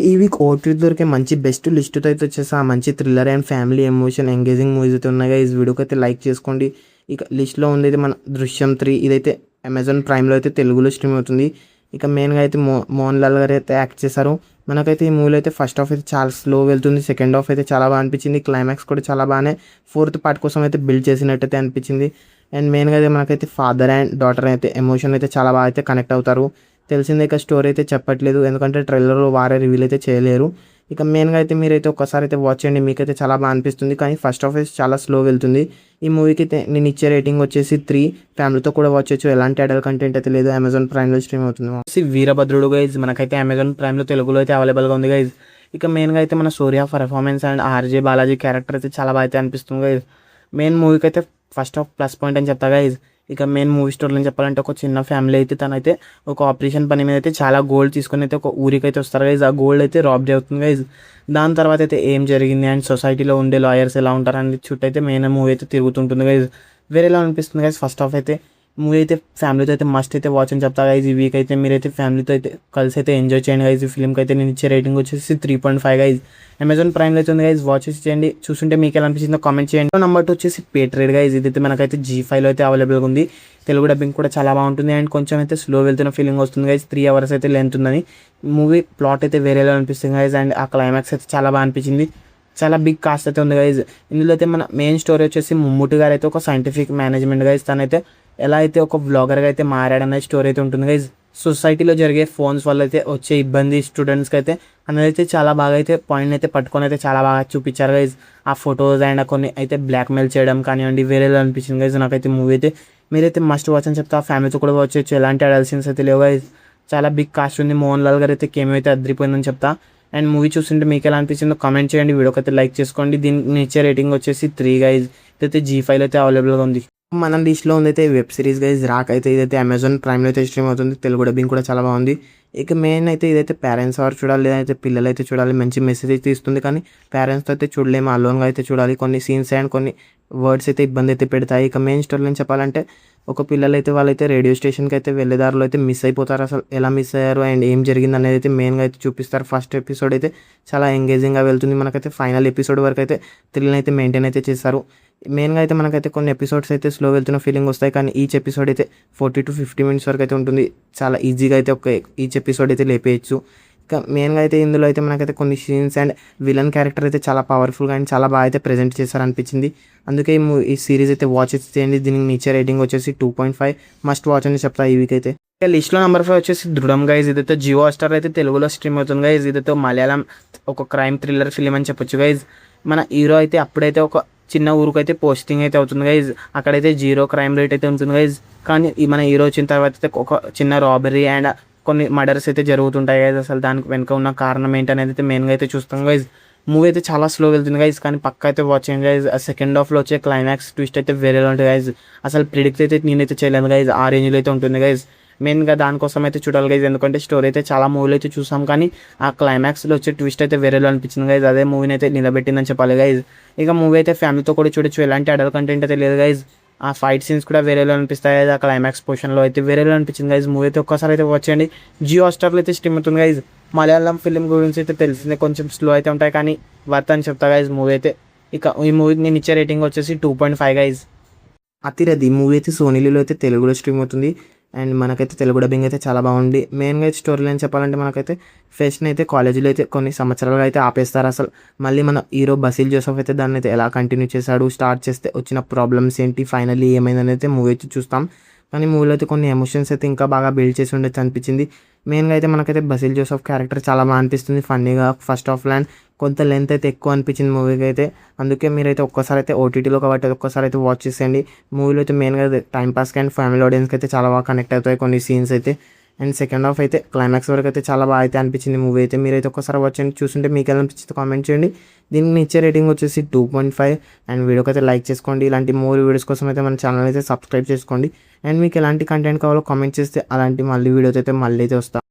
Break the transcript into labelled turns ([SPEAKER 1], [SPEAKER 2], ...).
[SPEAKER 1] ఈ week OTT దొరికే మంచి బెస్ట్ లిస్ట్తో అయితే వచ్చేసి ఆ మంచి thriller and family emotion engaging movies అయితే ఉన్నాయి. ఈ వీడియోకి అయితే లైక్ చేసుకోండి. ఇక లిస్ట్లో ఉంది అయితే మన దృశ్యం 3. ఇదైతే అమెజాన్ ప్రైమ్లో అయితే తెలుగులో స్ట్రీమ్ అవుతుంది. ఇక మెయిన్గా అయితే మోహన్ లాల్ గారు అయితే యాక్ట్ చేశారు. మనకైతే ఈ మూవీలో అయితే ఫస్ట్ హాఫ్ అయితే చాలా స్లో వెళ్తుంది. సెకండ్ హాఫ్ అయితే చాలా బాగా అనిపించింది. క్లైమాక్స్ కూడా చాలా బాగానే ఫోర్త్ పార్ట్ కోసం అయితే బిల్డ్ చేసినట్టయితే అనిపించింది. అండ్ మెయిన్గా అయితే మనకైతే ఫాదర్ అండ్ డాటర్ అయితే ఎమోషన్ అయితే చాలా బాగా అయితే కనెక్ట్ అవుతారు. తెలిసిందే ఇక స్టోరీ అయితే చెప్పట్లేదు, ఎందుకంటే ట్రైలర్లో వారే రివీల్ అయితే చేయలేరు. ఇక మెయిన్గా అయితే మీరైతే ఒక్కసారి అయితే వాచ్ చేయండి, మీకైతే చాలా బాగా అనిపిస్తుంది. కానీ ఫస్ట్ హాఫ్ అయితే చాలా స్లో వెళ్తుంది. ఈ మూవీకి అయితే నేను ఇచ్చే రేటింగ్ వచ్చేసి 3. ఫ్యామిలీతో కూడా వాచ్ చేయొచ్చు, ఎలాంటి అడల్ట్ కంటెంట్ అయితే లేదు. అమెజాన్ ప్రైమ్లో స్ట్రీమ్ అవుతుంది. వీరభద్రుడు గైజ్ మనకైతే అమెజాన్ ప్రైమ్లో తెలుగులో అయితే అవైలబుల్గా ఉంది గైజ్. ఇక మెయిన్గా అయితే మన Suriya performance and RJ Balaji character అయితే చాలా బాగా అయితే అనిపిస్తుంది గైజ్. మెయిన్ మూవీకి అయితే ఫస్ట్ హాఫ్ ప్లస్ పాయింట్ అని చెప్తా గైజ్. ఇక మెయిన్ మూవీ స్టోరీలో చెప్పాలంటే ఒక చిన్న ఫ్యామిలీ అయితే తనైతే ఒక ఆపరేషన్ పని మీద అయితే చాలా గోల్డ్ తీసుకొని అయితే ఒక ఊరికి అయితే వస్తారు గైజ్. ఆ గోల్డ్ అయితే రాబ్ అవుతుంది గైజ్. దాని తర్వాత అయితే ఏం జరిగింది అండ్ సొసైటీలో ఉండే లాయర్స్ ఎలా ఉంటారు అనేది చుట్టూ అయితే మెయిన్ మూవీ అయితే తిరుగుతుంటుంది గైజ్. వేరేలా అనిపిస్తుంది గైజ్. ఫస్ట్ హాఫ్ అయితే మూవీ అయితే ఫ్యామిలీతో అయితే మస్ట్ అయితే వాచ్ అని చెప్తా గైజ్. ఈ వీక్ అయితే మీరైతే ఫ్యామిలీతో అయితే కలిసి అయితే ఎంజాయ్ చేయండి గైజ్. ఈ ఫిల్మ్కి అయితే నేను ఇచ్చే రేటింగ్ వచ్చేసి 3.5 గైజ్. అమెజాన్ ప్రైమ్లో అయితే ఉంది గైజ్, వాచ్ చేయండి. చూస్తుంటే మీకు ఎలా అనిపించిందో కామెంట్ చేయండి. నెంబర్ 2 వచ్చేసి పేట్రేడ్ గైజ్. ఇదైతే మనకైతే G5లో అయితే అవైలబుల్గా ఉంది. తెలుగు డబ్బింగ్ కూడా చాలా బాగుంటుంది అండ్ కొంచెం అయితే స్లో వెళ్తున్న ఫీలింగ్ వస్తుంది గైజ్. 3 hours అయితే లెంత్ ఉందని. మూవీ ప్లాట్ అయితే వేరేలా అనిపిస్తుంది గైజ్. అండ్ ఆ క్లైమాక్స్ అయితే చాలా బాగా అనిపించింది. చాలా బిగ్ కాస్ట్ అయితే ఉంది గైజ్. ఇందులో అయితే మన మెయిన్ స్టోరీ వచ్చేసి మమ్ముట్టి గారు అయితే ఒక సైంటిఫిక్ మేనేజ్మెంట్ గైజ్. తనైతే ఎలా అయితే ఒక బ్లాగర్గా అయితే మారాడనేది స్టోరీ అయితే ఉంటుంది గైజ్. సొసైటీలో జరిగే ఫోన్స్ వల్ల అయితే వచ్చే ఇబ్బంది స్టూడెంట్స్కి అయితే అనేది అయితే చాలా బాగా అయితే పాయింట్ అయితే పట్టుకొని అయితే చాలా బాగా చూపించారు గైజ్. ఆ ఫొటోస్ అండ్ కొన్ని అయితే బ్లాక్మెయిల్ చేయడం కానివ్వండి వేరేలా అనిపించింది గైజ్. నాకైతే మూవీ అయితే మీరైతే మస్ట్ వాచ్ అని చెప్తా. ఫ్యామిలీతో కూడా వాచ్ చేయొచ్చు, ఎలాంటి అడల్ట్ సీన్స్ అయితే లేవు గైజ్. చాలా బిగ్ కాస్ట్ ఉంది. మోహన్ లాల్ గారు అయితే కేమీ అయితే అదిరిపోయిందని చెప్తా. అండ్ మూవీ చూస్తుంటే మీకు ఎలా అనిపించిందో కామెంట్ చేయండి, వీడియోకి అయితే లైక్ చేసుకోండి. దీనికి ఇచ్చే రేటింగ్ వచ్చేసి 3 గైజ్. ఇదైతే G5లో అయితే అవైలబుల్గా ఉంది. మన లిస్ట్లో ఉంది అయితే వెబ్ సిరీస్ గైజ్ రాక్. అయితే ఇదైతే అమెజాన్ ప్రైమ్లో అయితే స్ట్రీమ్ అవుతుంది. తెలుగు డబ్బింగ్ కూడా చాలా బాగుంది. ఇక మెయిన్ అయితే ఇదైతే పేరెంట్స్ వారు చూడాలి, లేదైతే పిల్లలు అయితే చూడాలి. మంచి మెసేజ్ అయితే ఇస్తుంది, కానీ పేరెంట్స్తో అయితే చూడలేము, అలోన్గా అయితే చూడాలి. కొన్ని సీన్స్ అండ్ కొన్ని వర్డ్స్ అయితే ఇబ్బంది అయితే పెడతాయి. ఇక మెయిన్ స్టోరీలో చెప్పాలంటే ఒక పిల్లలు అయితే వాళ్ళైతే రేడియో స్టేషన్కి అయితే వెళ్ళే దారిలో అయితే మిస్ అయిపోతారు. అసలు ఎలా మిస్ అయ్యారు అండ్ ఏం జరిగింది అనేది అయితే మెయిన్గా అయితే చూపిస్తారు. ఫస్ట్ ఎపిసోడ్ అయితే చాలా ఎంగేజింగ్గా వెళ్తుంది. మనకైతే ఫైనల్ ఎపిసోడ్ వరకు అయితే థ్రిల్ అయితే మెయింటైన్ అయితే చేస్తారు. మెయిన్గా అయితే మనకైతే కొన్ని ఎపిసోడ్స్ అయితే స్లో వెళ్తున్న ఫీలింగ్ వస్తాయి, కానీ ఈచ్ ఎపిసోడ్ అయితే 40 to 50 minutes వరకు అయితే ఉంటుంది. చాలా ఈజీగా అయితే ఈచ్ ఎపిసోడ్ అయితే లేపేయచ్చు. ఇంకా మెయిన్గా అయితే ఇందులో అయితే మనకైతే కొన్ని సీన్స్ అండ్ విలన్ క్యారెక్టర్ అయితే చాలా పవర్ఫుల్గా అండ్ చాలా బాగా అయితే ప్రెజెంట్ చేశారనిపించింది. అందుకే ఈ సిరీస్ అయితే వాచ్ చేయండి. దీనికి ఇచ్చే రేటింగ్ వచ్చేసి 2.5. మస్ట్ వాచ్ అని చెప్తా ఈ వీక్ అయితే. లిస్ట్లో నెంబర్ 5 వచ్చేసి దృఢం గైజ్. ఇదైతే జియో హాట్‌స్టార్ అయితే తెలుగులో స్ట్రీమ్ అవుతుంది గైజ్. ఇదైతే మలయాళం ఒక క్రైమ్ థ్రిల్లర్ ఫిలిం అని చెప్పొచ్చు గైజ్. మన హీరో అయితే అప్పుడైతే ఒక చిన్న ఊరికైతే పోస్టింగ్ అయితే అవుతుంది గైజ్. అక్కడైతే 0 crime rate అయితే ఉంటుంది గైజ్. కానీ మన హీరో వచ్చిన తర్వాత అయితే ఒక చిన్న రాబరీ అండ్ కొన్ని మర్డర్స్ అయితే జరుగుతుంటాయి గైజ్. అసలు దానికి వెనుక ఉన్న కారణం ఏంటనేది అయితే మెయిన్గా అయితే చూస్తాం గైజ్. మూవీ అయితే చాలా స్లో వెళ్తుంది గైజ్, కానీ పక్క అయితే వాచ్ చేయండి గైజ్. ఆ సెకండ్ హాఫ్లో వచ్చే క్లైమాక్స్ ట్విస్ట్ అయితే వేరేలా ఉంటుంది గైజ్. అసలు ప్రిడిక్ట్ అయితే నేనైతే చేయలేను గైజ్, ఆ రేంజ్లో అయితే ఉంటుంది గైజ్. మెయిన్గా దానికోసం అయితే చూడాలి గైజ్, ఎందుకంటే స్టోరీ అయితే చాలా మూవీలు అయితే చూసాం, కానీ ఆ క్లైమాక్స్లో వచ్చే ట్విస్ట్ అయితే వేరేలో అనిపించింది గైజ్. అదే మూవీని అయితే నిలబెట్టిందని చెప్పాలి గైజ్. ఇక మూవీ అయితే ఫ్యామిలీతో కూడా చూడొచ్చు, ఎలాంటి అడల్ట్ కంటెంట్ అయితే లేదు గైజ్. ఆ ఫైట్ సీన్స్ కూడా వేరేలో అనిపిస్తాయి గైజ్. ఆ క్లైమాక్స్ పోర్షన్లో అయితే వేరేలో అనిపించింది గైజ్. మూవీ అయితే ఒక్కసారి అయితే వాచ్ చేయండి. జియో హాట్‌స్టార్లో అయితే స్ట్రీమ్ అవుతుంది గైజ్. మలయాళం ఫిలిం గురించి అయితే తెలిసిందే, కొంచెం స్లో అయితే ఉంటాయి, కానీ వర్త్ అని చెప్తా గైజ్ మూవీ అయితే. ఇక ఈ మూవీకి నేను ఇచ్చే రేటింగ్ వచ్చేసి 2.5 గైజ్. అతిరథి మూవీ అయితే సోనీలో అయితే తెలుగులో స్ట్రీమ్ అవుతుంది. అండ్ మనకైతే తెలుగు డబ్బింగ్ అయితే చాలా బాగుంది. మెయిన్గా అయితే స్టోరీ లైన్ చెప్పాలంటే మనకైతే ఫెస్ట్ని అయితే కాలేజీలో అయితే కొన్ని సంవత్సరాలుగా అయితే ఆపేస్తారు. అసలు మళ్ళీ మన హీరో బసిల్ జోసెఫ్ అయితే దాన్ని అయితే ఎలా కంటిన్యూ చేశాడు, స్టార్ట్ చేస్తే వచ్చిన ప్రాబ్లమ్స్ ఏంటి, ఫైనల్లీ ఏమైందని అయితే మూవీ అయితే చూస్తాం. కానీ మూవీలో అయితే కొన్ని ఎమోషన్స్ అయితే ఇంకా బాగా బిల్డ్ చేసి ఉండొచ్చు అనిపించింది. మెయిన్గా అయితే మనకైతే బసిల్ జోసెఫ్ క్యారెక్టర్ చాలా బాగా అనిపిస్తుంది, ఫన్నీగా. ఫస్ట్ హాఫ్ ల్యాండ్ కొంత లెంత్ అయితే ఎక్కువ అనిపించింది మూవీకి అయితే. అందుకే మీరైతే ఒక్కసారి అయితే ఓటీటీలో కాబట్టి ఒక్కసారి అయితే వాచ్ చేసేయండి. మూవీలో అయితే మెయిన్గా టైంపాస్కి అండ్ ఫ్యామిలీ ఆడియన్స్కి అయితే చాలా బాగా కనెక్ట్ అవుతాయి కొన్ని సీన్స్ అయితే. అండ్ సెకండ్ హాఫ్ అయితే క్లైమాక్స్ వరకు అయితే చాలా బాగా అయితే అనిపించింది మూవీ అయితే. మీరైతే ఒక్కసారి వాచ్ చేయండి, చూస్తుంటే మీకు ఎలా అనిపించింది కామెంట్ చేయండి. దీనికి ఇచ్చే రేటింగ్ వచ్చేసి 2.5. అండ్ వీడియోకి అయితే లైక్ చేసుకోండి. ఇలాంటి మోర్ వీడియోస్ కోసం అయితే మన ఛానల్ అయితే సబ్స్క్రైబ్ చేసుకోండి. అండ్ మీకు ఎలాంటి కంటెంట్ కావాలో కామెంట్ చేస్తే అలాంటి మళ్ళీ వీడియోస్ అయితే మళ్ళీ అయితే వస్తాను.